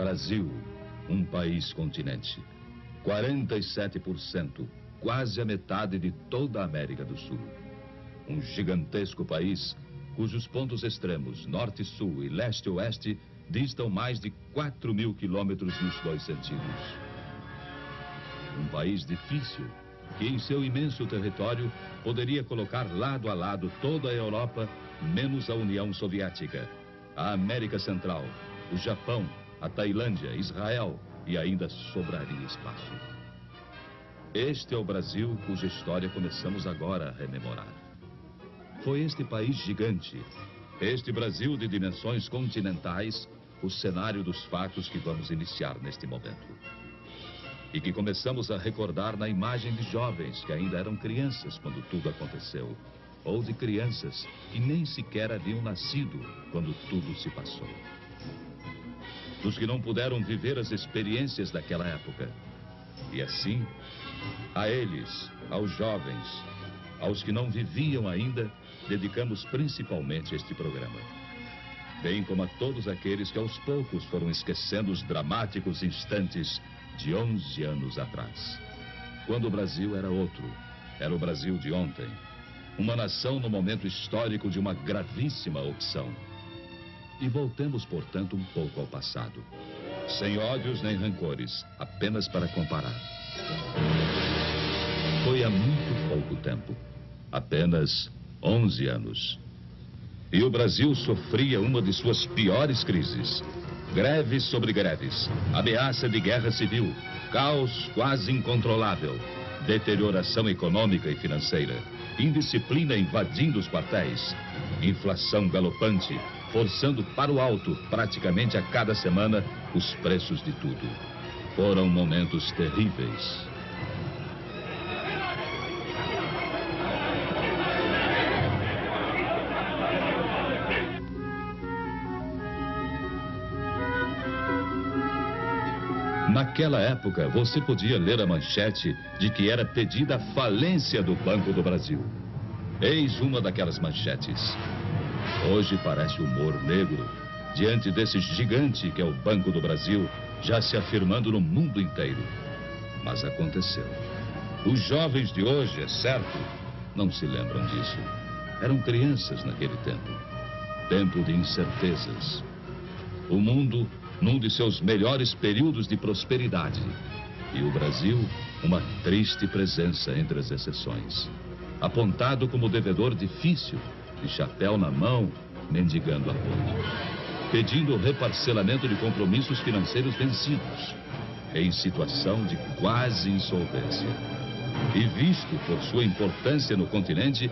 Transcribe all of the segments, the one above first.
Brasil, um país continente. 47%, quase a metade de toda a América do Sul. Um gigantesco país cujos pontos extremos, norte e sul e leste e oeste, distam mais de 4.000 quilômetros nos dois sentidos. Um país difícil, que em seu imenso território poderia colocar lado a lado toda a Europa, menos a União Soviética, a América Central, o Japão, a Tailândia, Israel, e ainda sobraria espaço. Este é o Brasil cuja história começamos agora a rememorar. Foi este país gigante, este Brasil de dimensões continentais, o cenário dos fatos que vamos iniciar neste momento. E que começamos a recordar na imagem de jovens que ainda eram crianças quando tudo aconteceu, ou de crianças que nem sequer haviam nascido quando tudo se passou. Dos que não puderam viver as experiências daquela época. E assim, a eles, aos jovens, aos que não viviam ainda, dedicamos principalmente este programa. Bem como a todos aqueles que aos poucos foram esquecendo os dramáticos instantes de 11 anos atrás. Quando o Brasil era outro, era o Brasil de ontem. Uma nação no momento histórico de uma gravíssima opção. E voltemos, portanto, um pouco ao passado. Sem ódios nem rancores, apenas para comparar. Foi há muito pouco tempo, apenas 11 anos. E o Brasil sofria uma de suas piores crises. Greves sobre greves, ameaça de guerra civil, caos quase incontrolável, deterioração econômica e financeira, indisciplina invadindo os quartéis, inflação galopante, forçando para o alto, praticamente a cada semana, os preços de tudo. Foram momentos terríveis. Naquela época, você podia ler a manchete de que era pedida a falência do Banco do Brasil. Eis uma daquelas manchetes. Hoje parece humor negro, diante desse gigante que é o Banco do Brasil, já se afirmando no mundo inteiro. Mas aconteceu. Os jovens de hoje, é certo, não se lembram disso. Eram crianças naquele tempo. Tempo de incertezas. O mundo num de seus melhores períodos de prosperidade. E o Brasil, uma triste presença entre as exceções. Apontado como devedor difícil, de chapéu na mão, mendigando apoio. Pedindo o reparcelamento de compromissos financeiros vencidos. Em situação de quase insolvência. E visto por sua importância no continente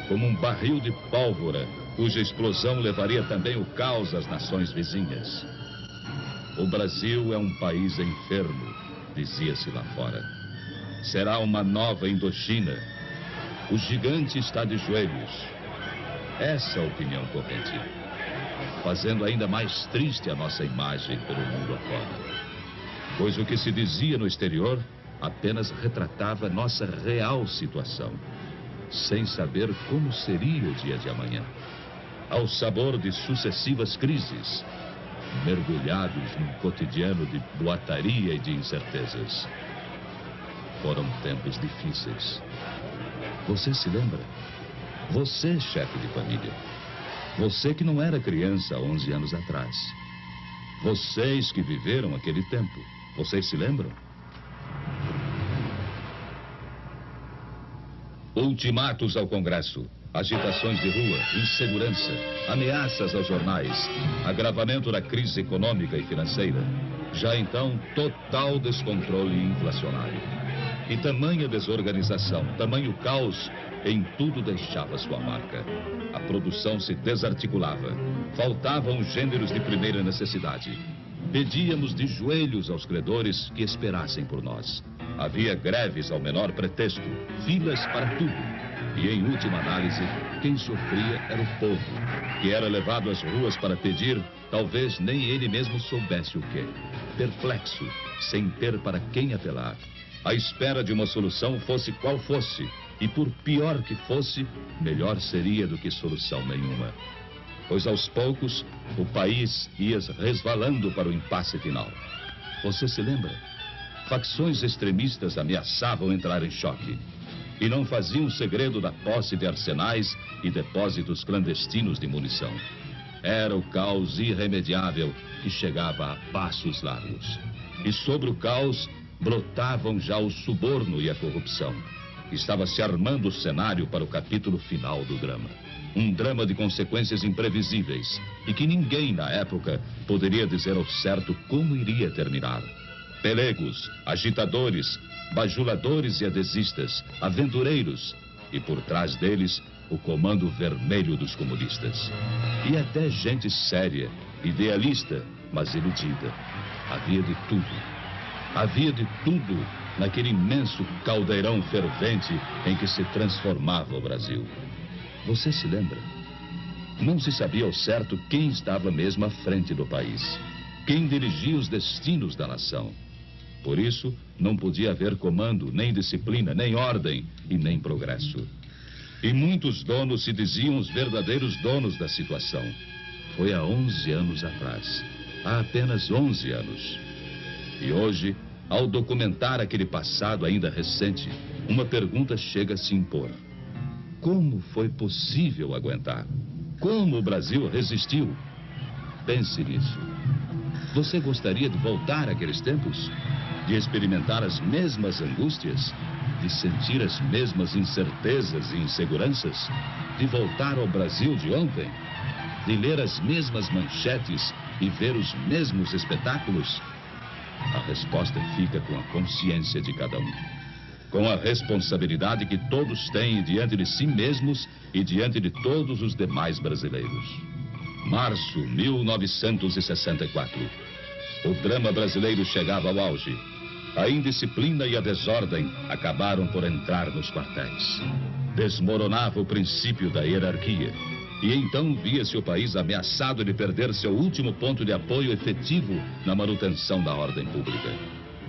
como um barril de pólvora, cuja explosão levaria também o caos às nações vizinhas. O Brasil é um país enfermo, dizia-se lá fora. Será uma nova Indochina. O gigante está de joelhos. Essa é a opinião corrente. Fazendo ainda mais triste a nossa imagem pelo mundo afora. Pois o que se dizia no exterior apenas retratava nossa real situação, sem saber como seria o dia de amanhã. Ao sabor de sucessivas crises, mergulhados num cotidiano de boataria e de incertezas. Foram tempos difíceis. Você se lembra? Você, chefe de família. Você que não era criança há 11 anos atrás. Vocês que viveram aquele tempo. Vocês se lembram? Ultimatos ao Congresso. Agitações de rua, insegurança, ameaças aos jornais, agravamento da crise econômica e financeira. Já então, total descontrole inflacionário. E tamanha desorganização, tamanho caos, em tudo deixava sua marca. A produção se desarticulava. Faltavam os gêneros de primeira necessidade. Pedíamos de joelhos aos credores que esperassem por nós. Havia greves ao menor pretexto, filas para tudo. E, em última análise, quem sofria era o povo, que era levado às ruas para pedir, talvez nem ele mesmo soubesse o quê. Perplexo, sem ter para quem apelar. À espera de uma solução, fosse qual fosse. E por pior que fosse, melhor seria do que solução nenhuma. pois aos poucos o país ia resvalando para o impasse final. Você se lembra? Facções extremistas ameaçavam entrar em choque e não faziam segredo da posse de arsenais e depósitos clandestinos de munição. Era o caos irremediável que chegava a passos largos. E sobre o caos brotavam já o suborno e a corrupção. Estava se armando o cenário para o capítulo final do drama. Um drama de consequências imprevisíveis e que ninguém na época poderia dizer ao certo como iria terminar. Pelegos, agitadores, bajuladores e adesistas, aventureiros e por trás deles o comando vermelho dos comunistas. E até gente séria, idealista, mas iludida. Havia de tudo. Havia de tudo naquele imenso caldeirão fervente em que se transformava o Brasil. Você se lembra? Não se sabia ao certo quem estava mesmo à frente do país, quem dirigia os destinos da nação. Por isso, não podia haver comando, nem disciplina, nem ordem e nem progresso. E muitos donos se diziam os verdadeiros donos da situação. Foi há 11 anos atrás. Há apenas 11 anos. E hoje, ao documentar aquele passado ainda recente, uma pergunta chega a se impor. Como foi possível aguentar? Como o Brasil resistiu? Pense nisso. Você gostaria de voltar àqueles tempos? De experimentar as mesmas angústias? De sentir as mesmas incertezas e inseguranças? De voltar ao Brasil de ontem? De ler as mesmas manchetes e ver os mesmos espetáculos? A resposta fica com a consciência de cada um. Com a responsabilidade que todos têm diante de si mesmos e diante de todos os demais brasileiros. Março 1964. O drama brasileiro chegava ao auge. A indisciplina e a desordem acabaram por entrar nos quartéis. Desmoronava o princípio da hierarquia. E então via-se o país ameaçado de perder seu último ponto de apoio efetivo na manutenção da ordem pública.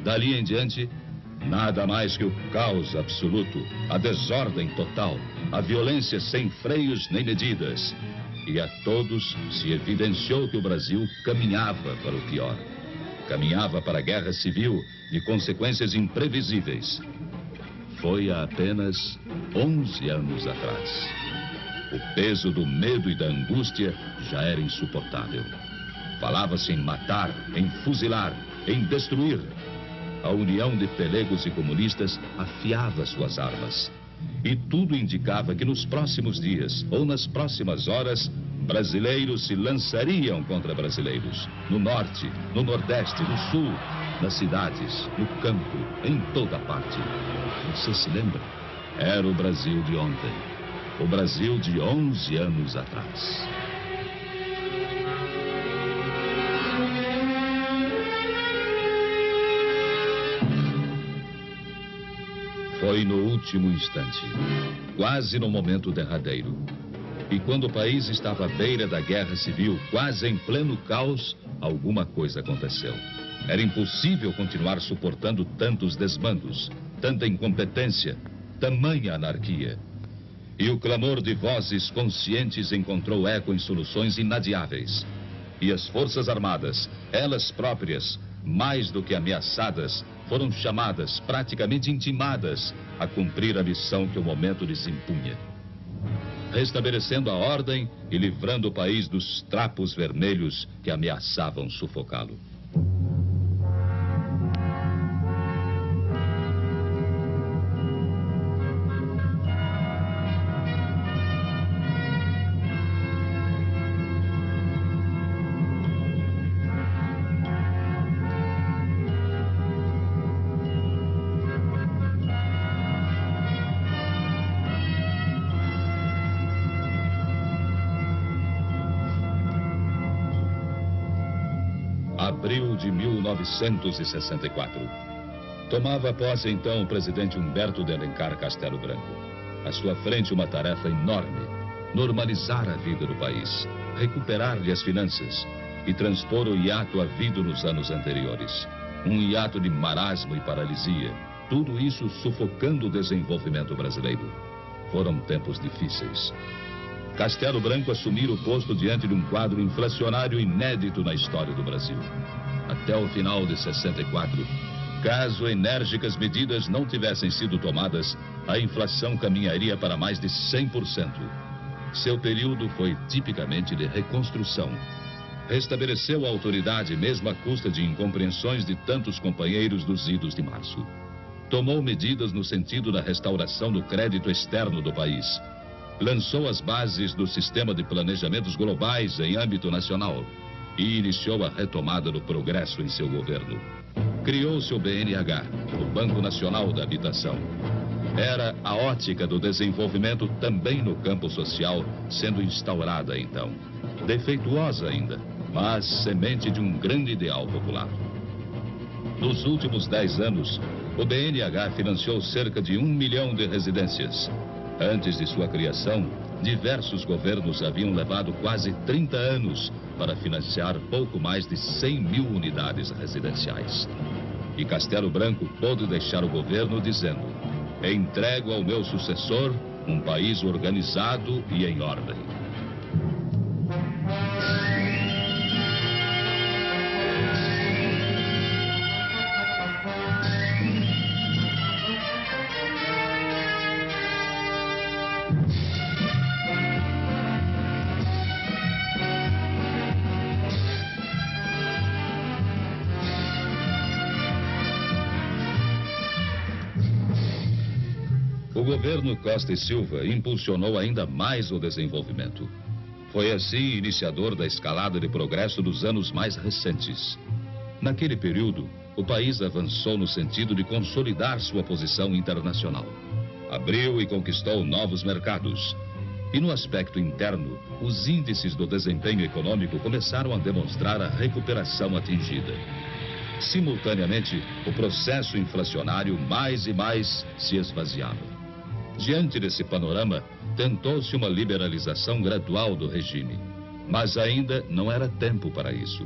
Dali em diante, nada mais que o caos absoluto, a desordem total, a violência sem freios nem medidas. E a todos se evidenciou que o Brasil caminhava para o pior. Caminhava para a guerra civil de consequências imprevisíveis. Foi há apenas 11 anos atrás. O peso do medo e da angústia já era insuportável. Falava-se em matar, em fuzilar, em destruir. A união de pelegos e comunistas afiava suas armas. E tudo indicava que nos próximos dias, ou nas próximas horas, brasileiros se lançariam contra brasileiros. No norte, no nordeste, no sul, nas cidades, no campo, em toda parte. Você se lembra? Era o Brasil de ontem. O Brasil de 11 anos atrás. Foi no último instante, quase no momento derradeiro. E quando o país estava à beira da guerra civil, quase em pleno caos, alguma coisa aconteceu. Era impossível continuar suportando tantos desmandos, tanta incompetência, tamanha anarquia. E o clamor de vozes conscientes encontrou eco em soluções inadiáveis. E as Forças Armadas, elas próprias, mais do que ameaçadas, foram chamadas, praticamente intimadas, a cumprir a missão que o momento lhes impunha. Restabelecendo a ordem e livrando o país dos trapos vermelhos que ameaçavam sufocá-lo. Abril de 1964. Tomava posse então o presidente Humberto de Alencar Castelo Branco. À sua frente uma tarefa enorme: normalizar a vida do país, recuperar-lhe as finanças e transpor o hiato havido nos anos anteriores. Um hiato de marasmo e paralisia, tudo isso sufocando o desenvolvimento brasileiro. Foram tempos difíceis. Castelo Branco assumir o posto diante de um quadro inflacionário inédito na história do Brasil. Até o final de 64, caso enérgicas medidas não tivessem sido tomadas, a inflação caminharia para mais de 100%. Seu período foi tipicamente de reconstrução. Restabeleceu a autoridade mesmo à custa de incompreensões de tantos companheiros dos idos de março. Tomou medidas no sentido da restauração do crédito externo do país. Lançou as bases do sistema de planejamentos globais em âmbito nacional e iniciou a retomada do progresso em seu governo. Criou seu BNH, o Banco Nacional da Habitação. Era a ótica do desenvolvimento também no campo social sendo instaurada então. Defeituosa ainda, mas semente de um grande ideal popular. Nos últimos 10 anos, o BNH financiou cerca de 1 milhão de residências. Antes de sua criação, diversos governos haviam levado quase 30 anos para financiar pouco mais de 100 mil unidades residenciais. E Castelo Branco pôde deixar o governo dizendo: entrego ao meu sucessor um país organizado e em ordem. O governo Costa e Silva impulsionou ainda mais o desenvolvimento. Foi assim iniciador da escalada de progresso dos anos mais recentes. Naquele período, o país avançou no sentido de consolidar sua posição internacional. Abriu e conquistou novos mercados. E no aspecto interno, os índices do desempenho econômico começaram a demonstrar a recuperação atingida. Simultaneamente, o processo inflacionário mais e mais se esvaziava. Diante desse panorama, tentou-se uma liberalização gradual do regime. Mas ainda não era tempo para isso.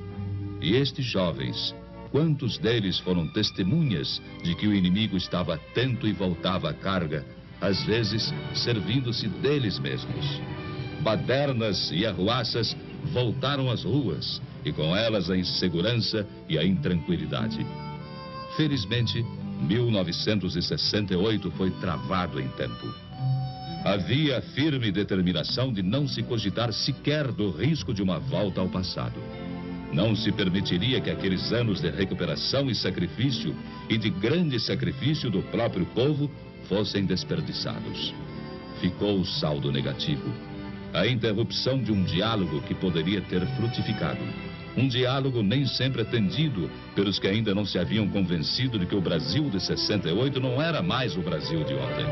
E estes jovens, quantos deles foram testemunhas de que o inimigo estava atento e voltava à carga, às vezes servindo-se deles mesmos? Badernas e arruaças voltaram às ruas, e com elas a insegurança e a intranquilidade. Felizmente, 1968 foi travado em tempo. Havia a firme determinação de não se cogitar sequer do risco de uma volta ao passado. Não se permitiria que aqueles anos de recuperação e sacrifício, e de grande sacrifício do próprio povo, fossem desperdiçados. Ficou o saldo negativo. A interrupção de um diálogo que poderia ter frutificado. Um diálogo nem sempre atendido pelos que ainda não se haviam convencido de que o Brasil de 68 não era mais o Brasil de ontem.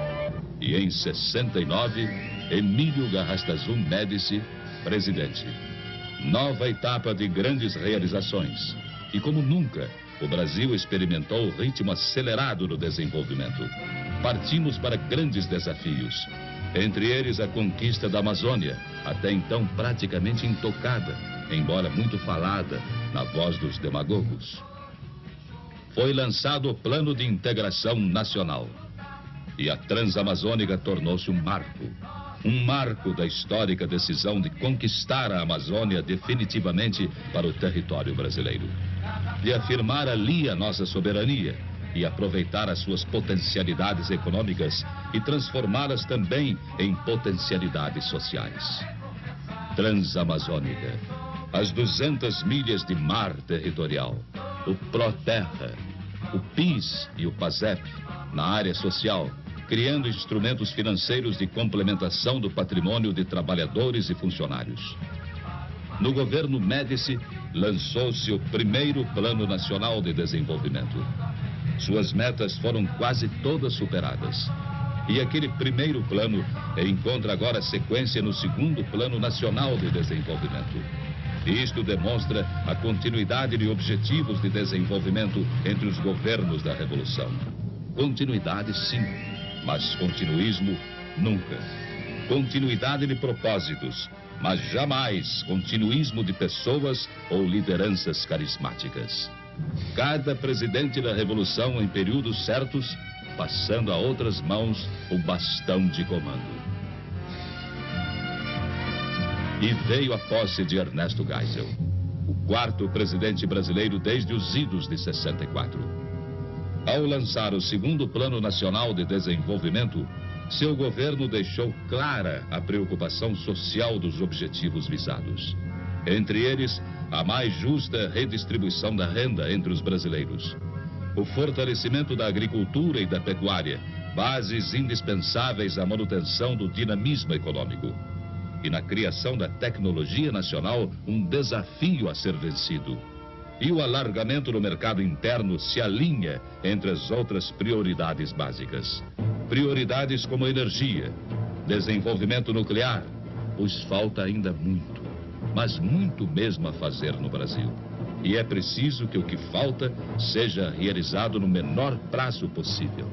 E em 69, Emílio Garrastazu Médici, presidente. Nova etapa de grandes realizações. E como nunca, o Brasil experimentou o ritmo acelerado do desenvolvimento. Partimos para grandes desafios. Entre eles a conquista da Amazônia, até então praticamente intocada, embora muito falada na voz dos demagogos. Foi lançado o Plano de Integração Nacional. E a Transamazônica tornou-se um marco da histórica decisão de conquistar a Amazônia definitivamente para o território brasileiro. De afirmar ali a nossa soberania e aproveitar as suas potencialidades econômicas e transformá-las também em potencialidades sociais. Transamazônica. As 200 milhas de mar territorial, o Proterra, o PIS e o PASEP na área social, criando instrumentos financeiros de complementação do patrimônio de trabalhadores e funcionários. No governo Médici, lançou-se o primeiro Plano Nacional de Desenvolvimento. Suas metas foram quase todas superadas. E aquele primeiro plano encontra agora sequência no segundo Plano Nacional de Desenvolvimento. Isto demonstra a continuidade de objetivos de desenvolvimento entre os governos da Revolução. Continuidade, sim, mas continuismo, nunca. Continuidade de propósitos, mas jamais continuismo de pessoas ou lideranças carismáticas. Cada presidente da Revolução, em períodos certos, passando a outras mãos o bastão de comando. E veio a posse de Ernesto Geisel, o quarto presidente brasileiro desde os idos de 64. Ao lançar o segundo Plano Nacional de Desenvolvimento, seu governo deixou clara a preocupação social dos objetivos visados. Entre eles, a mais justa redistribuição da renda entre os brasileiros, o fortalecimento da agricultura e da pecuária, bases indispensáveis à manutenção do dinamismo econômico, e na criação da tecnologia nacional, um desafio a ser vencido. E o alargamento do mercado interno se alinha entre as outras prioridades básicas. Prioridades como energia, desenvolvimento nuclear, pois falta ainda muito, mas muito mesmo a fazer no Brasil. E é preciso que o que falta seja realizado no menor prazo possível.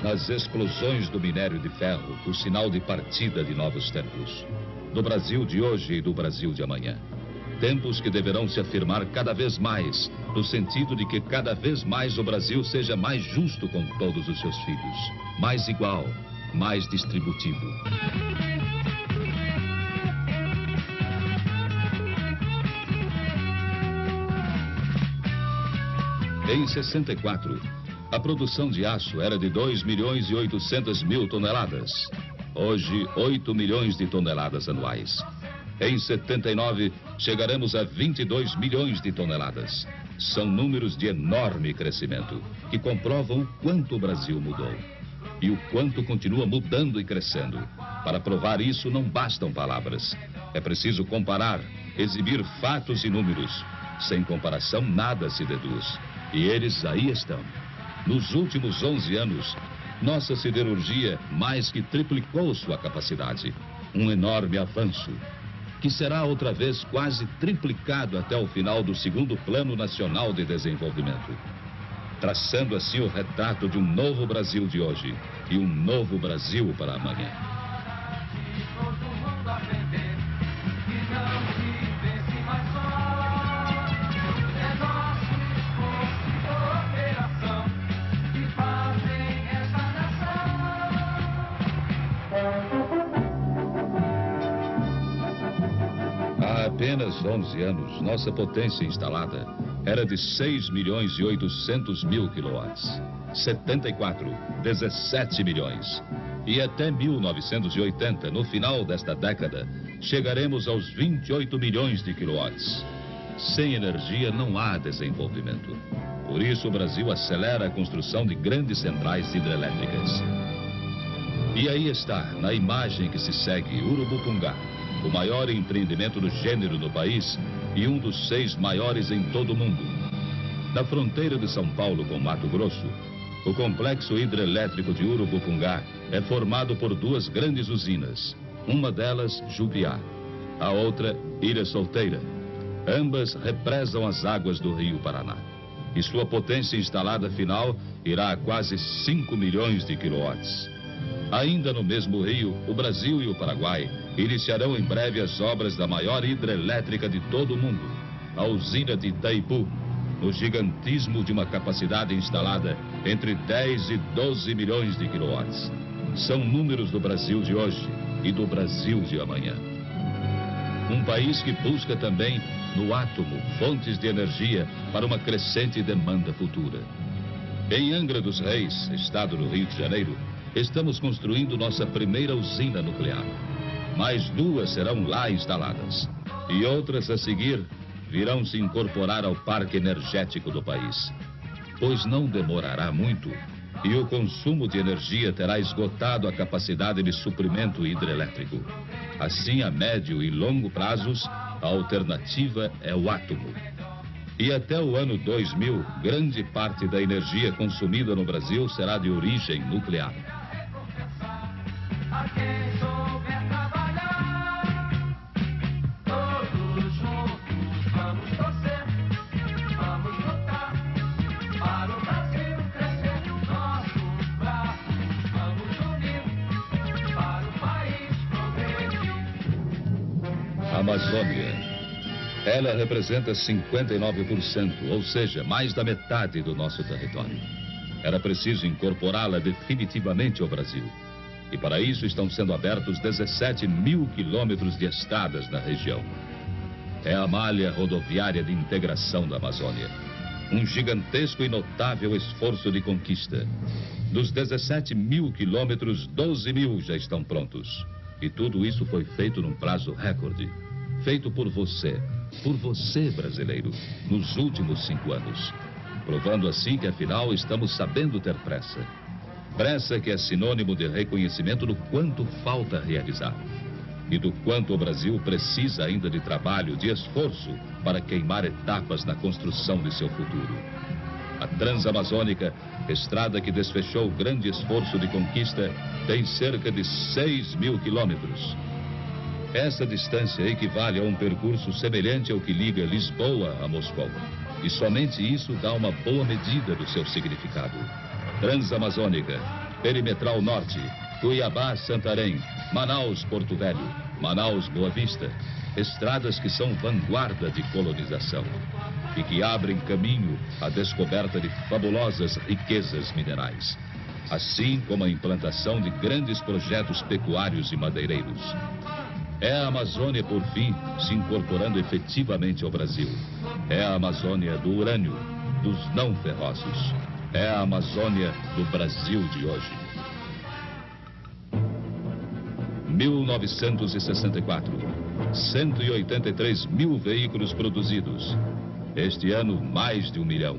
As explosões do minério de ferro, o sinal de partida de novos tempos. Do Brasil de hoje e do Brasil de amanhã. Tempos que deverão se afirmar cada vez mais, no sentido de que cada vez mais o Brasil seja mais justo com todos os seus filhos, mais igual, mais distributivo. Em 64, a produção de aço era de 2.800.000 toneladas. Hoje, 8 milhões de toneladas anuais. Em 79, chegaremos a 22 milhões de toneladas. São números de enorme crescimento, que comprovam o quanto o Brasil mudou. E o quanto continua mudando e crescendo. Para provar isso, não bastam palavras. É preciso comparar, exibir fatos e números. Sem comparação, nada se deduz. E eles aí estão. Nos últimos 11 anos, nossa siderurgia mais que triplicou sua capacidade. Um enorme avanço, que será outra vez quase triplicado até o final do segundo Plano Nacional de Desenvolvimento. Traçando assim o retrato de um novo Brasil de hoje e um novo Brasil para amanhã. Há apenas 11 anos, nossa potência instalada era de 6.800.000 quilowatts. 74, 17 milhões. E até 1980, no final desta década, chegaremos aos 28 milhões de quilowatts. Sem energia não há desenvolvimento. Por isso o Brasil acelera a construção de grandes centrais hidrelétricas. E aí está, na imagem que se segue, Urubupungá, o maior empreendimento do gênero no país e um dos 6 maiores em todo o mundo. Na fronteira de São Paulo com Mato Grosso, o complexo hidrelétrico de Urubupungá é formado por 2 grandes usinas. Uma delas, Jupiá, a outra, Ilha Solteira. Ambas represam as águas do Rio Paraná. E sua potência instalada final irá a quase 5 milhões de quilowatts. Ainda no mesmo rio, o Brasil e o Paraguai iniciarão em breve as obras da maior hidrelétrica de todo o mundo, a usina de Itaipu, no gigantismo de uma capacidade instalada entre 10 e 12 milhões de quilowatts. São números do Brasil de hoje e do Brasil de amanhã. Um país que busca também, no átomo, fontes de energia para uma crescente demanda futura. Em Angra dos Reis, estado do Rio de Janeiro, estamos construindo nossa primeira usina nuclear. Mais 2 serão lá instaladas. E outras a seguir virão se incorporar ao parque energético do país. Pois não demorará muito e o consumo de energia terá esgotado a capacidade de suprimento hidrelétrico. Assim, a médio e longo prazos, a alternativa é o átomo. E até o ano 2000, grande parte da energia consumida no Brasil será de origem nuclear. A Amazônia. Ela representa 59%, ou seja, mais da metade do nosso território. Era preciso incorporá-la definitivamente ao Brasil. E para isso estão sendo abertos 17 mil quilômetros de estradas na região. É a malha rodoviária de integração da Amazônia. Um gigantesco e notável esforço de conquista. Dos 17 mil quilômetros, 12 mil já estão prontos. E tudo isso foi feito num prazo recorde. Feito por você brasileiro, nos últimos 5 anos. Provando assim que, afinal, estamos sabendo ter pressa. Pressa que é sinônimo de reconhecimento do quanto falta realizar. E do quanto o Brasil precisa ainda de trabalho, de esforço, para queimar etapas na construção de seu futuro. A Transamazônica, estrada que desfechou grande esforço de conquista, tem cerca de 6 mil quilômetros. Essa distância equivale a um percurso semelhante ao que liga Lisboa a Moscou. E somente isso dá uma boa medida do seu significado. Transamazônica, Perimetral Norte, Cuiabá-Santarém, Manaus-Porto Velho, Manaus-Boa Vista. Estradas que são vanguarda de colonização e que abrem caminho à descoberta de fabulosas riquezas minerais. Assim como a implantação de grandes projetos pecuários e madeireiros. É a Amazônia, por fim, se incorporando efetivamente ao Brasil. É a Amazônia do urânio, dos não ferrosos. É a Amazônia do Brasil de hoje. 1964, 183 mil veículos produzidos. Este ano, mais de 1 milhão.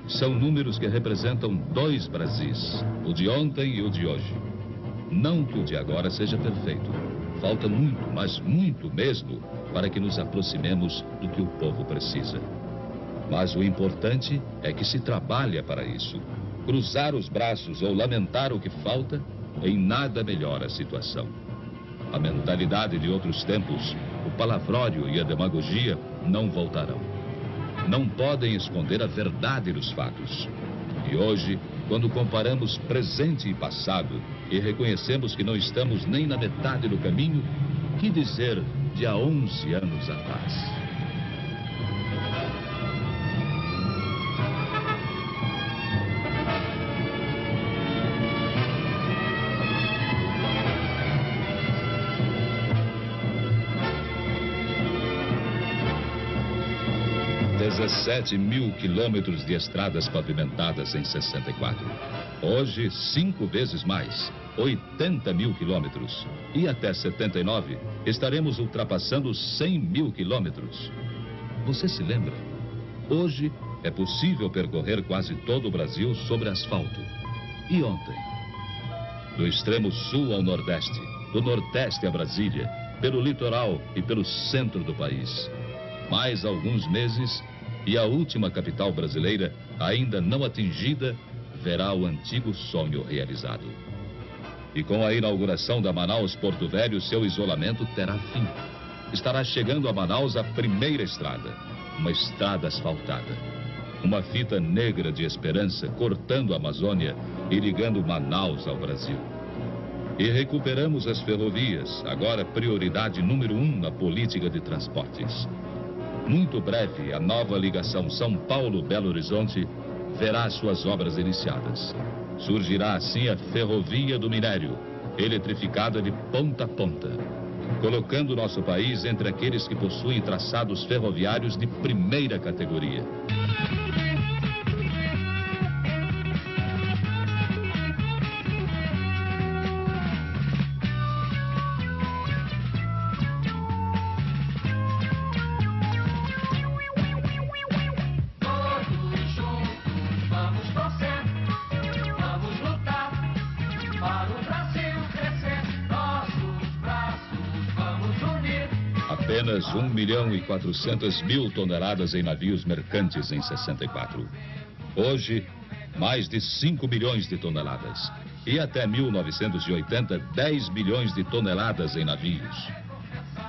São números que representam 2 Brasis, o de ontem e o de hoje. Não que o de agora seja perfeito. Falta muito, mas muito mesmo, para que nos aproximemos do que o povo precisa. Mas o importante é que se trabalha para isso. Cruzar os braços ou lamentar o que falta, em nada melhora a situação. A mentalidade de outros tempos, o palavrório e a demagogia não voltarão. Não podem esconder a verdade dos fatos. E hoje, quando comparamos presente e passado e reconhecemos que não estamos nem na metade do caminho, que dizer de há 11 anos atrás? Dezessete mil quilômetros de estradas pavimentadas em 64. Hoje, 5 vezes mais, 80 mil quilômetros. E até 79, estaremos ultrapassando 100 mil quilômetros. Você se lembra? Hoje, é possível percorrer quase todo o Brasil sobre asfalto. E ontem? Do extremo sul ao nordeste, do nordeste a Brasília, pelo litoral e pelo centro do país. Mais alguns meses e a última capital brasileira, ainda não atingida, verá o antigo sonho realizado. E com a inauguração da Manaus-Porto Velho, seu isolamento terá fim. Estará chegando a Manaus a primeira estrada, uma estrada asfaltada. Uma fita negra de esperança cortando a Amazônia e ligando Manaus ao Brasil. E recuperamos as ferrovias, agora prioridade número 1 na política de transportes. Muito breve, a nova ligação São Paulo-Belo Horizonte verá suas obras iniciadas. Surgirá assim a Ferrovia do Minério, eletrificada de ponta a ponta, colocando nosso país entre aqueles que possuem traçados ferroviários de primeira categoria. Apenas 1.400.000 toneladas em navios mercantes em 64. Hoje, mais de 5 milhões de toneladas. E até 1980, 10 milhões de toneladas em navios.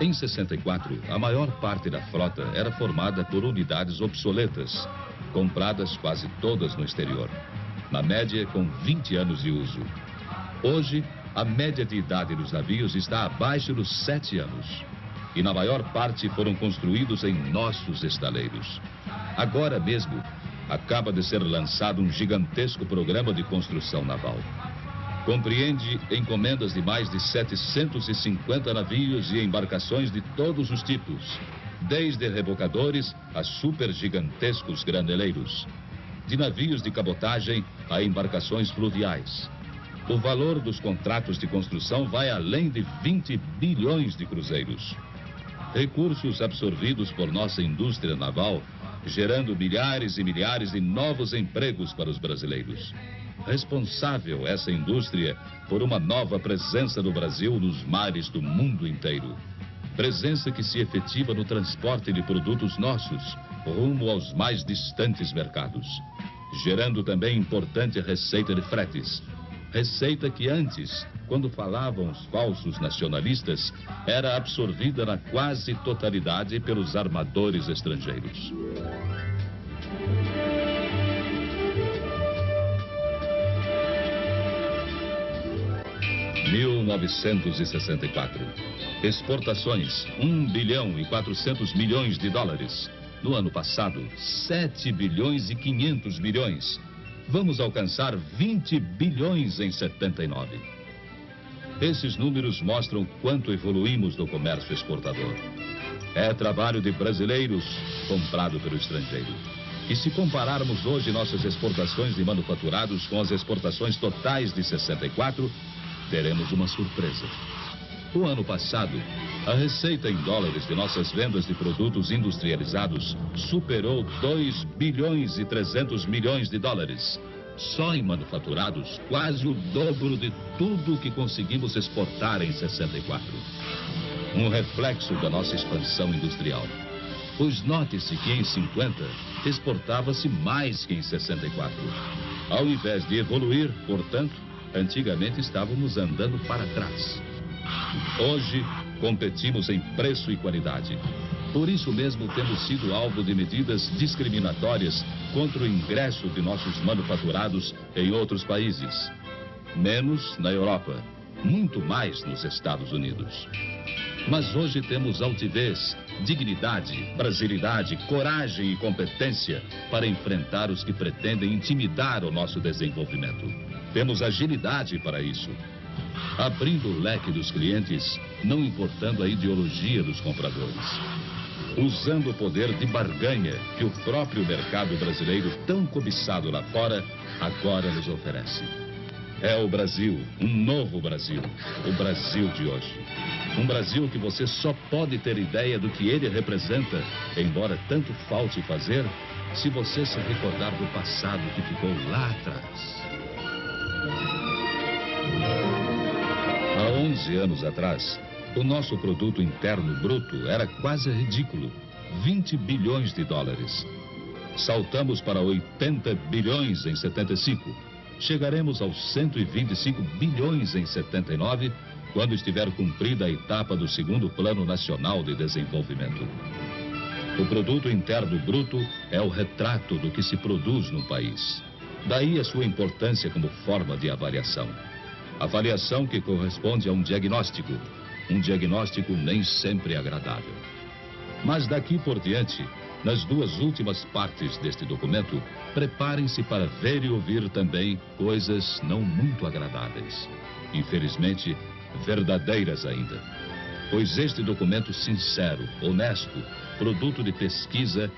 Em 64, a maior parte da frota era formada por unidades obsoletas, compradas quase todas no exterior, na média com 20 anos de uso. Hoje, a média de idade dos navios está abaixo dos 7 anos. E na maior parte foram construídos em nossos estaleiros. Agora mesmo, acaba de ser lançado um gigantesco programa de construção naval. Compreende encomendas de mais de 750 navios e embarcações de todos os tipos, desde rebocadores a supergigantescos graneleiros, de navios de cabotagem a embarcações fluviais. O valor dos contratos de construção vai além de 20 bilhões de cruzeiros. Recursos absorvidos por nossa indústria naval, gerando milhares e milhares de novos empregos para os brasileiros. Responsável essa indústria por uma nova presença do Brasil nos mares do mundo inteiro. Presença que se efetiva no transporte de produtos nossos rumo aos mais distantes mercados, gerando também importante receita de fretes. Receita que antes, quando falavam os falsos nacionalistas, era absorvida na quase totalidade pelos armadores estrangeiros. (1964) Exportações, 1 bilhão e 400 milhões de dólares. No ano passado, 7 bilhões e 500 milhões. Vamos alcançar 20 bilhões em 79. Esses números mostram quanto evoluímos no comércio exportador. É trabalho de brasileiros comprado pelo estrangeiro. E se compararmos hoje nossas exportações de manufaturados com as exportações totais de 64, teremos uma surpresa. O ano passado, a receita em dólares de nossas vendas de produtos industrializados superou 2 bilhões e 300 milhões de dólares. Só em manufaturados, quase o dobro de tudo que conseguimos exportar em 64. Um reflexo da nossa expansão industrial. Pois note-se que em 50 exportava-se mais que em 64. Ao invés de evoluir, portanto, antigamente estávamos andando para trás. Hoje, competimos em preço e qualidade. Por isso mesmo, temos sido alvo de medidas discriminatórias contra o ingresso de nossos manufaturados em outros países. Menos na Europa, muito mais nos Estados Unidos. Mas hoje temos altivez, dignidade, brasilidade, coragem e competência para enfrentar os que pretendem intimidar o nosso desenvolvimento. Temos agilidade para isso. Abrindo o leque dos clientes, não importando a ideologia dos compradores. Usando o poder de barganha que o próprio mercado brasileiro, tão cobiçado lá fora, agora nos oferece. É o Brasil, um novo Brasil, o Brasil de hoje. Um Brasil que você só pode ter ideia do que ele representa, embora tanto falte fazer, se você se recordar do passado que ficou lá atrás. Há 11 anos atrás, o nosso produto interno bruto era quase ridículo, 20 bilhões de dólares. Saltamos para 80 bilhões em 75. Chegaremos aos 125 bilhões em 79, quando estiver cumprida a etapa do segundo Plano Nacional de Desenvolvimento. O produto interno bruto é o retrato do que se produz no país. Daí a sua importância como forma de avaliação. Avaliação que corresponde a um diagnóstico nem sempre agradável. Mas daqui por diante, nas duas últimas partes deste documento, preparem-se para ver e ouvir também coisas não muito agradáveis. Infelizmente, verdadeiras ainda. Pois este documento sincero, honesto, produto de pesquisa,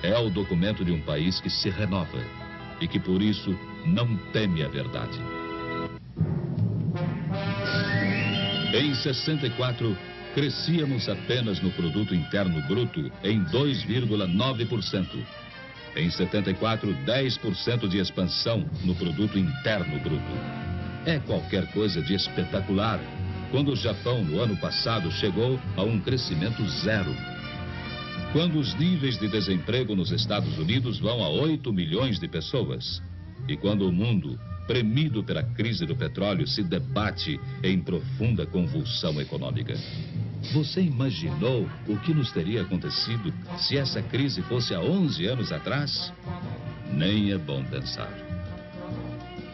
é o documento de um país que se renova e que por isso não teme a verdade. Em 64, crescíamos apenas no produto interno bruto em 2,9%. Em 74, 10% de expansão no produto interno bruto. É qualquer coisa de espetacular. quando o Japão, no ano passado, chegou a um crescimento zero. Quando os níveis de desemprego nos Estados Unidos vão a 8 milhões de pessoas. E quando o mundo, premido pela crise do petróleo, se debate em profunda convulsão econômica. Você imaginou o que nos teria acontecido se essa crise fosse há 11 anos atrás? Nem é bom pensar.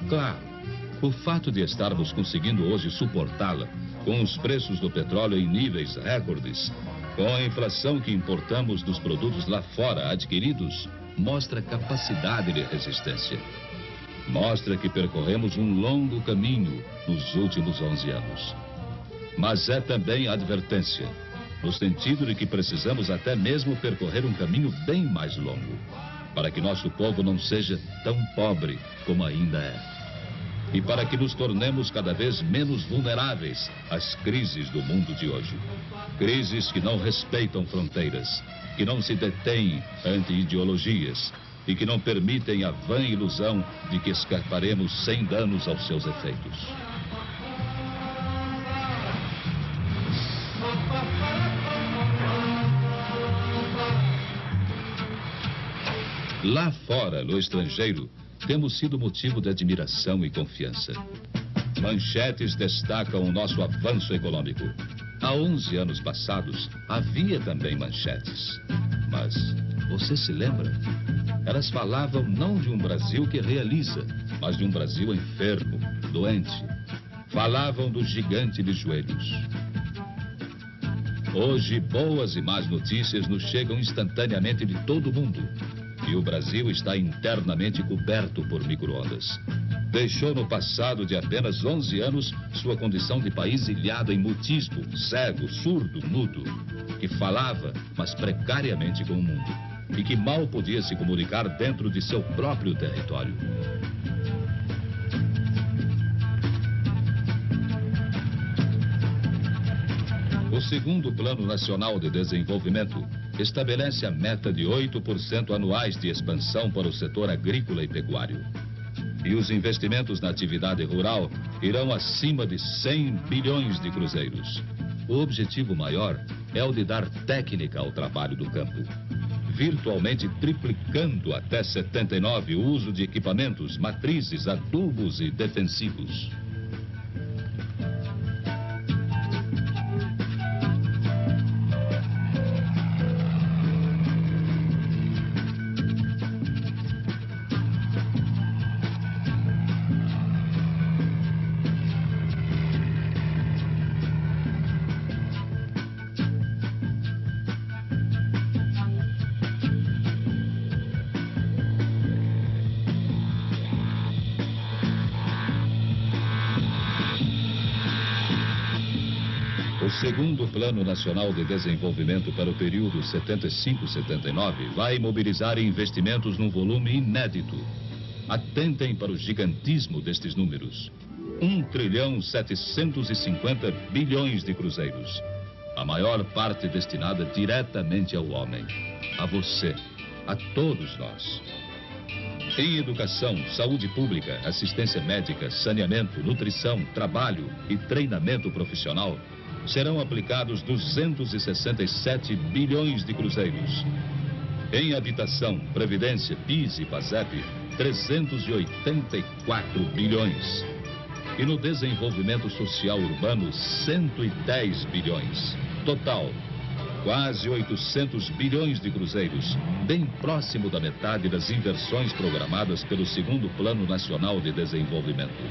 Claro, o fato de estarmos conseguindo hoje suportá-la, com os preços do petróleo em níveis recordes, com a inflação que importamos dos produtos lá fora adquiridos, mostra capacidade de resistência. Mostra que percorremos um longo caminho nos últimos 11 anos. Mas é também advertência, no sentido de que precisamos até mesmo percorrer um caminho bem mais longo, para que nosso povo não seja tão pobre como ainda é. E para que nos tornemos cada vez menos vulneráveis às crises do mundo de hoje. Crises que não respeitam fronteiras, que não se detêm ante ideologias e que não permitem a vã ilusão de que escaparemos sem danos aos seus efeitos. Lá fora, no estrangeiro, temos sido motivo de admiração e confiança. Manchetes destacam o nosso avanço econômico. Há 11 anos passados, havia também manchetes. Mas, você se lembra? Elas falavam não de um Brasil que realiza, mas de um Brasil enfermo, doente. Falavam do gigante de joelhos. Hoje, boas e más notícias nos chegam instantaneamente de todo o mundo. E o Brasil está internamente coberto por micro-ondas. Deixou no passado de apenas 11 anos sua condição de país ilhado em mutismo, cego, surdo, mudo, que falava, mas precariamente com o mundo, e que mal podia se comunicar dentro de seu próprio território. O segundo Plano Nacional de Desenvolvimento estabelece a meta de 8% anuais de expansão para o setor agrícola e pecuário. E os investimentos na atividade rural irão acima de 100 bilhões de cruzeiros. O objetivo maior é o de dar técnica ao trabalho do campo, virtualmente triplicando até 79 o uso de equipamentos, matrizes, adubos e defensivos. O segundo Plano Nacional de Desenvolvimento para o período 75-79 vai mobilizar investimentos num volume inédito. Atentem para o gigantismo destes números. 1,750 bilhões de cruzeiros. A maior parte destinada diretamente ao homem, a você, a todos nós. Em educação, saúde pública, assistência médica, saneamento, nutrição, trabalho e treinamento profissional, serão aplicados 267 bilhões de cruzeiros. Em habitação, previdência, PIS e PASEP, 384 bilhões. E no desenvolvimento social urbano, 110 bilhões. Total, quase 800 bilhões de cruzeiros, bem próximo da metade das inversões programadas pelo segundo Plano Nacional de Desenvolvimento.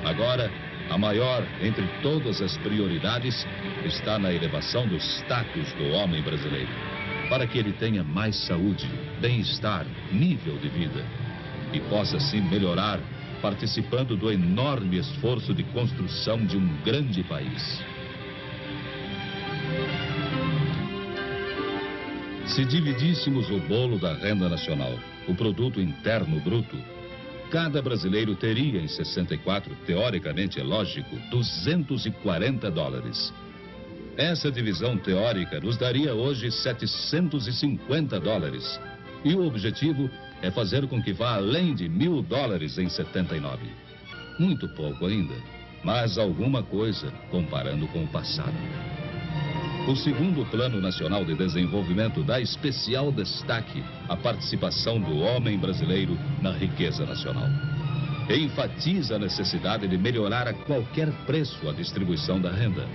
Agora, a maior entre todas as prioridades está na elevação do status do homem brasileiro, para que ele tenha mais saúde, bem-estar, nível de vida e possa assim melhorar, participando do enorme esforço de construção de um grande país. Se dividíssemos o bolo da renda nacional, o produto interno bruto, cada brasileiro teria em 64, teoricamente é lógico, 240 dólares. Essa divisão teórica nos daria hoje 750 dólares. E o objetivo é fazer com que vá além de 1.000 dólares em 79. Muito pouco ainda, mas alguma coisa comparando com o passado. O segundo Plano Nacional de Desenvolvimento dá especial destaque à participação do homem brasileiro na riqueza nacional. Enfatiza a necessidade de melhorar a qualquer preço a distribuição da renda.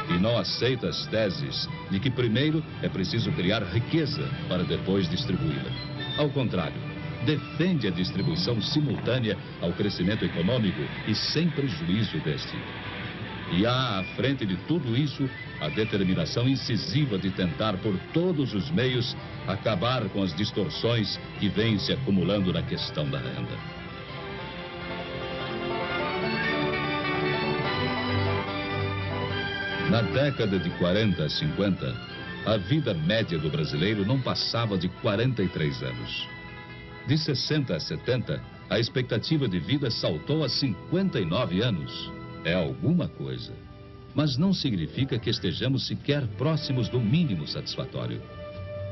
E não aceita as teses de que primeiro é preciso criar riqueza para depois distribuí-la. Ao contrário, defende a distribuição simultânea ao crescimento econômico e sem prejuízo deste. E há à frente de tudo isso a determinação incisiva de tentar por todos os meios acabar com as distorções que vêm se acumulando na questão da renda. Na década de 40 a 50, a vida média do brasileiro não passava de 43 anos. De 60 a 70, a expectativa de vida saltou a 59 anos. É alguma coisa. Mas não significa que estejamos sequer próximos do mínimo satisfatório.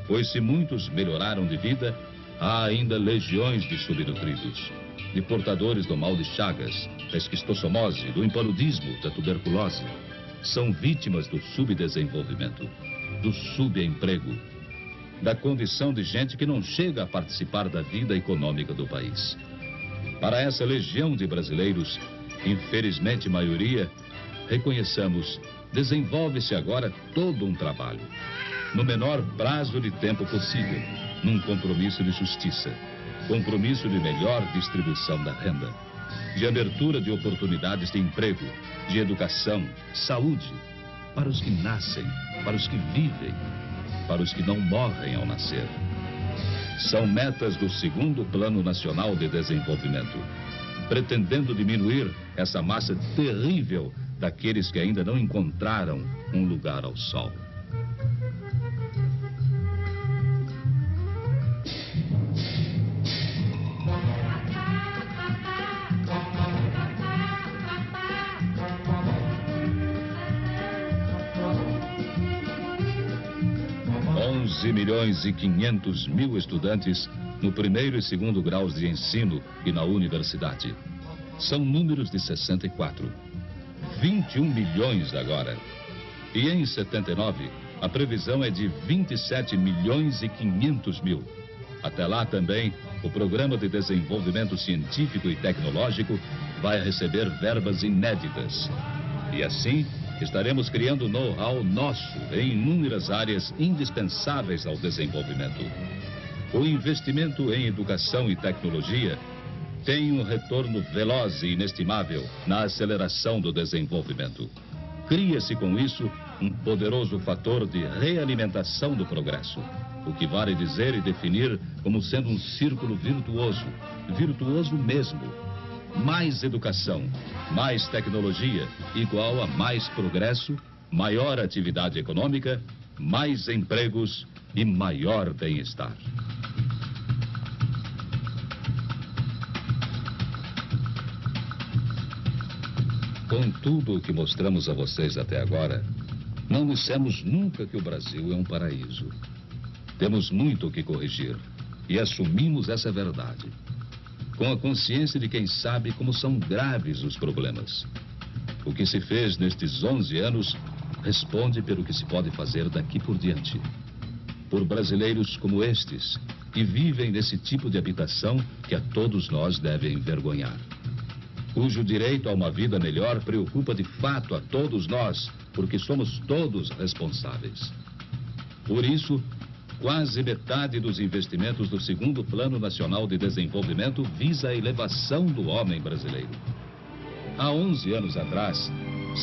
Pois se muitos melhoraram de vida, há ainda legiões de subnutridos, de portadores do mal de Chagas, da esquistossomose, do impaludismo, da tuberculose. São vítimas do subdesenvolvimento, do subemprego, da condição de gente que não chega a participar da vida econômica do país. Para essa legião de brasileiros, infelizmente maioria, reconheçamos, desenvolve-se agora todo um trabalho, no menor prazo de tempo possível, num compromisso de justiça, compromisso de melhor distribuição da renda, de abertura de oportunidades de emprego, de educação, saúde, para os que nascem, para os que vivem, para os que não morrem ao nascer. São metas do segundo Plano Nacional de Desenvolvimento, pretendendo diminuir essa massa terrível daqueles que ainda não encontraram um lugar ao sol. $11.500.000 estudantes no primeiro e segundo graus de ensino e na universidade. São números de 64. 21 milhões agora. E em 79, a previsão é de 27.500.000. Até lá também, o Programa de Desenvolvimento Científico e Tecnológico vai receber verbas inéditas. E assim, estaremos criando know-how nosso em inúmeras áreas indispensáveis ao desenvolvimento. O investimento em educação e tecnologia tem um retorno veloz e inestimável na aceleração do desenvolvimento. Cria-se com isso um poderoso fator de realimentação do progresso, o que vale dizer e definir como sendo um círculo virtuoso, virtuoso mesmo. Mais educação, mais tecnologia, igual a mais progresso, maior atividade econômica, mais empregos e maior bem-estar. Com tudo o que mostramos a vocês até agora, não dissemos nunca que o Brasil é um paraíso. Temos muito o que corrigir e assumimos essa verdade, com a consciência de quem sabe como são graves os problemas. O que se fez nestes 11 anos responde pelo que se pode fazer daqui por diante. Por brasileiros como estes, que vivem nesse tipo de habitação que a todos nós deve envergonhar, cujo direito a uma vida melhor preocupa de fato a todos nós, porque somos todos responsáveis. Por isso, quase metade dos investimentos do segundo Plano Nacional de Desenvolvimento visa a elevação do homem brasileiro. Há 11 anos atrás,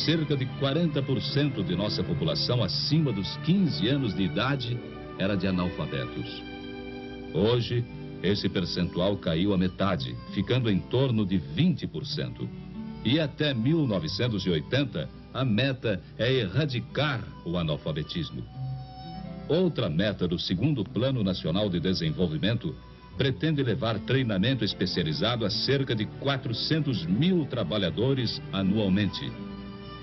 cerca de 40% de nossa população acima dos 15 anos de idade era de analfabetos. Hoje, esse percentual caiu à metade, ficando em torno de 20%. E até 1980, a meta é erradicar o analfabetismo. Outra meta do segundo Plano Nacional de Desenvolvimento pretende levar treinamento especializado a cerca de 400.000 trabalhadores anualmente.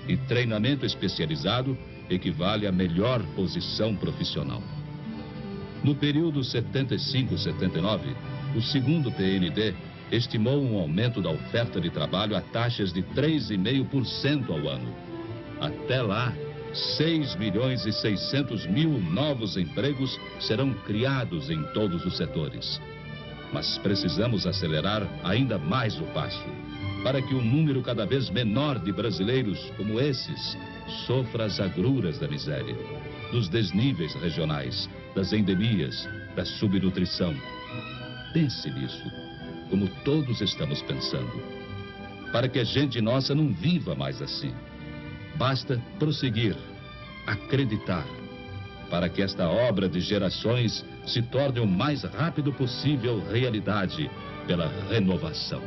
E treinamento especializado equivale à melhor posição profissional. No período 75-79, o segundo PND estimou um aumento da oferta de trabalho a taxas de 3,5% ao ano. Até lá, 6 milhões e 600 mil novos empregos serão criados em todos os setores. Mas precisamos acelerar ainda mais o passo, para que um número cada vez menor de brasileiros como esses sofra as agruras da miséria, dos desníveis regionais, das endemias, da subnutrição. Pense nisso, como todos estamos pensando, para que a gente nossa não viva mais assim. Basta prosseguir, acreditar, para que esta obra de gerações se torne o mais rápido possível realidade pela renovação.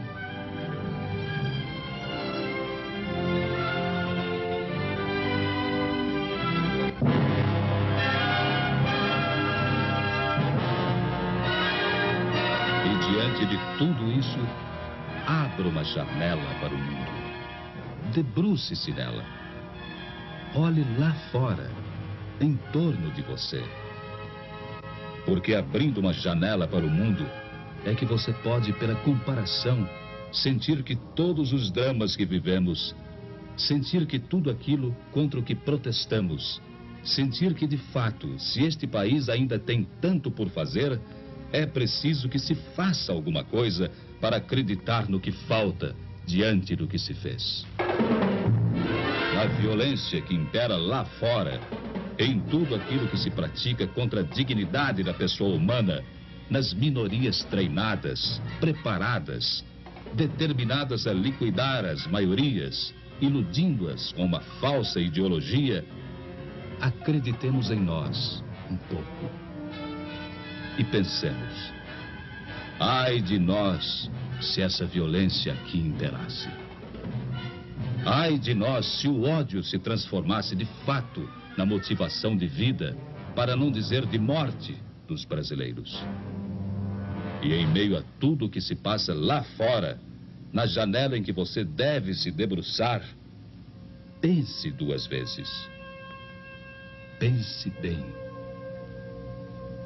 E diante de tudo isso, abra uma janela para o mundo. Debruce-se nela. Olhe lá fora, em torno de você. Porque abrindo uma janela para o mundo, é que você pode, pela comparação, sentir que todos os dramas que vivemos, sentir que tudo aquilo contra o que protestamos, sentir que, de fato, se este país ainda tem tanto por fazer, é preciso que se faça alguma coisa para acreditar no que falta diante do que se fez. A violência que impera lá fora, em tudo aquilo que se pratica contra a dignidade da pessoa humana, nas minorias treinadas, preparadas, determinadas a liquidar as maiorias, iludindo-as com uma falsa ideologia, acreditemos em nós um pouco e pensemos: ai de nós se essa violência aqui imperasse. Ai de nós se o ódio se transformasse de fato na motivação de vida, para não dizer de morte, dos brasileiros. E em meio a tudo que se passa lá fora, na janela em que você deve se debruçar, pense 2 vezes. Pense bem.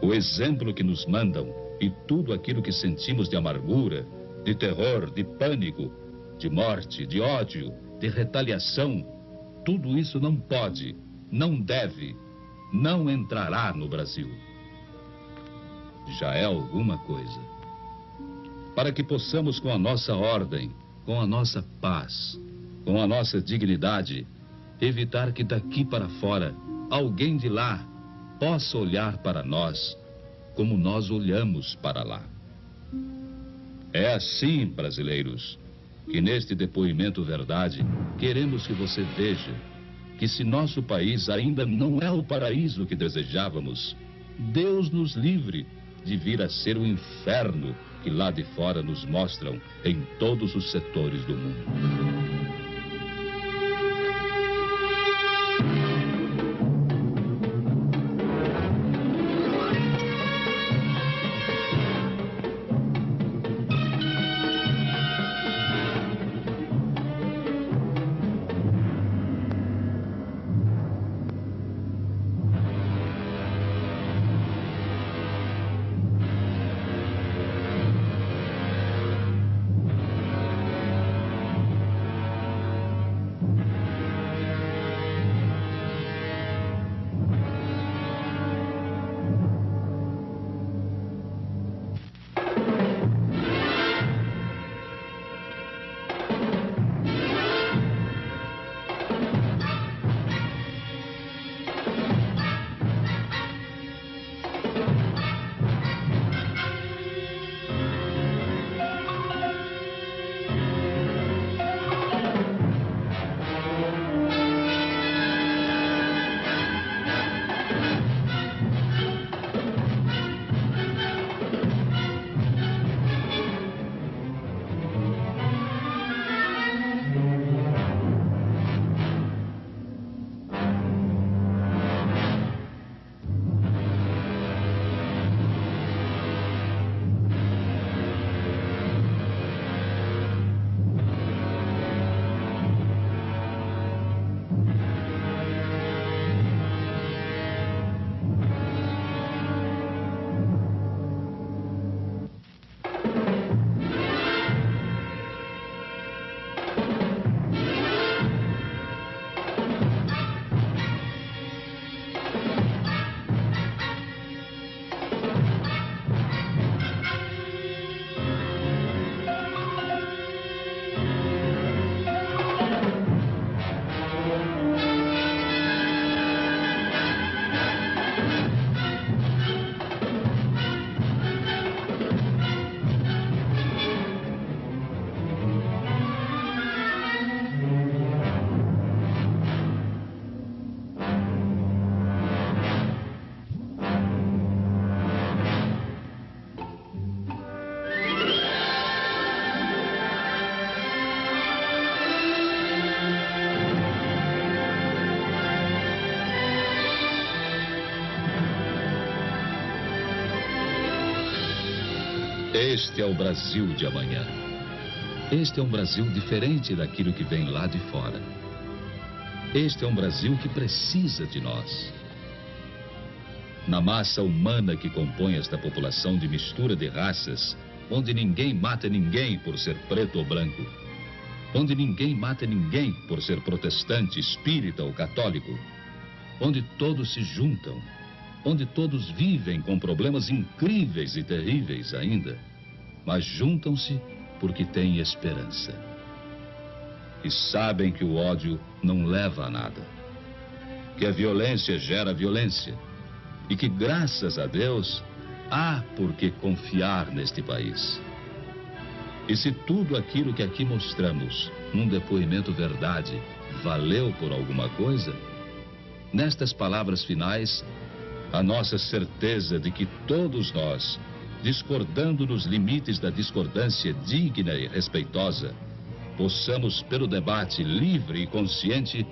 O exemplo que nos mandam e tudo aquilo que sentimos de amargura, de terror, de pânico, de morte, de ódio, de retaliação, tudo isso não pode, não deve, não entrará no Brasil. Já é alguma coisa. Para que possamos, com a nossa ordem, com a nossa paz, com a nossa dignidade, evitar que daqui para fora alguém de lá possa olhar para nós como nós olhamos para lá. É assim, brasileiros, que neste depoimento verdade, queremos que você veja que se nosso país ainda não é o paraíso que desejávamos, Deus nos livre de vir a ser o inferno que lá de fora nos mostram em todos os setores do mundo. Este é o Brasil de amanhã. Este é um Brasil diferente daquilo que vem lá de fora. Este é um Brasil que precisa de nós. Na massa humana que compõe esta população de mistura de raças, onde ninguém mata ninguém por ser preto ou branco, onde ninguém mata ninguém por ser protestante, espírita ou católico, onde todos se juntam, onde todos vivem com problemas incríveis e terríveis ainda, mas juntam-se porque têm esperança. E sabem que o ódio não leva a nada, que a violência gera violência, e que, graças a Deus, há por que confiar neste país. E se tudo aquilo que aqui mostramos, num depoimento verdade, valeu por alguma coisa, nestas palavras finais, a nossa certeza de que todos nós, discordando nos limites da discordância digna e respeitosa, possamos, pelo debate livre e consciente,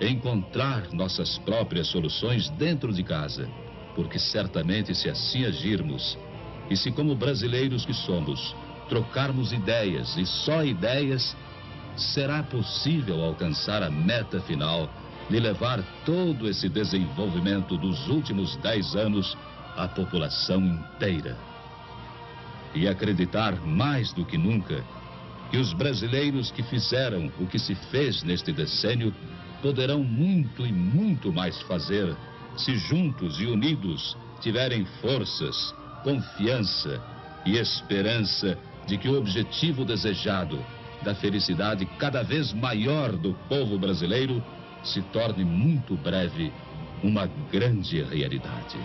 encontrar nossas próprias soluções dentro de casa, porque certamente, se assim agirmos, e se como brasileiros que somos, trocarmos ideias e só ideias, será possível alcançar a meta final de levar todo esse desenvolvimento dos últimos 10 anos à população inteira. E acreditar mais do que nunca que os brasileiros que fizeram o que se fez neste decênio poderão muito e muito mais fazer se juntos e unidos tiverem forças, confiança e esperança de que o objetivo desejado da felicidade cada vez maior do povo brasileiro se torne muito breve uma grande realidade.